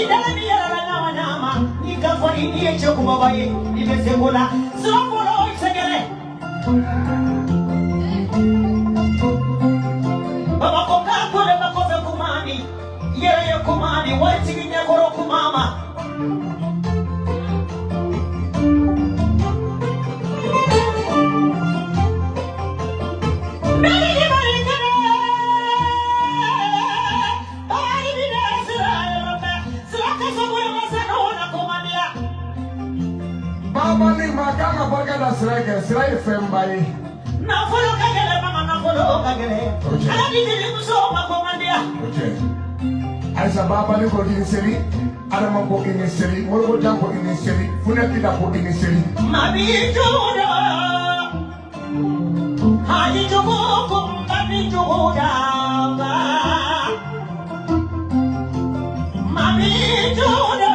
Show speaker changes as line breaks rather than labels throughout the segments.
idani yala wanyama nikafori niye chokubabaye nimesengula sokolo isegere baba koka kule makofe kumani yeye kumani wati kinyakoro kumama
Mama ni makanga boga da sirage fembai.
Na follow kagele mama na follow kagele. Ala dijili muso makomandia.
Okay. Aisa baba ni ko iniseri, ada ma ko iniseri, mo ko jam ko iniseri, funa kida ko iniseri.
Mami joda. Haji jogo ko mami joda. Mami joda.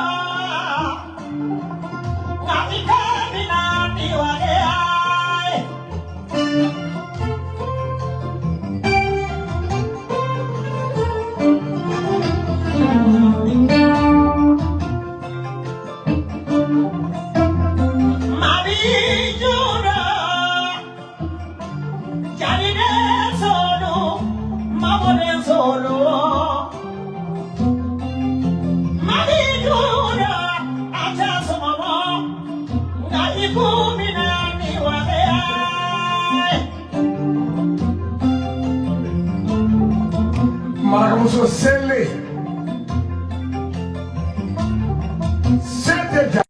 Solo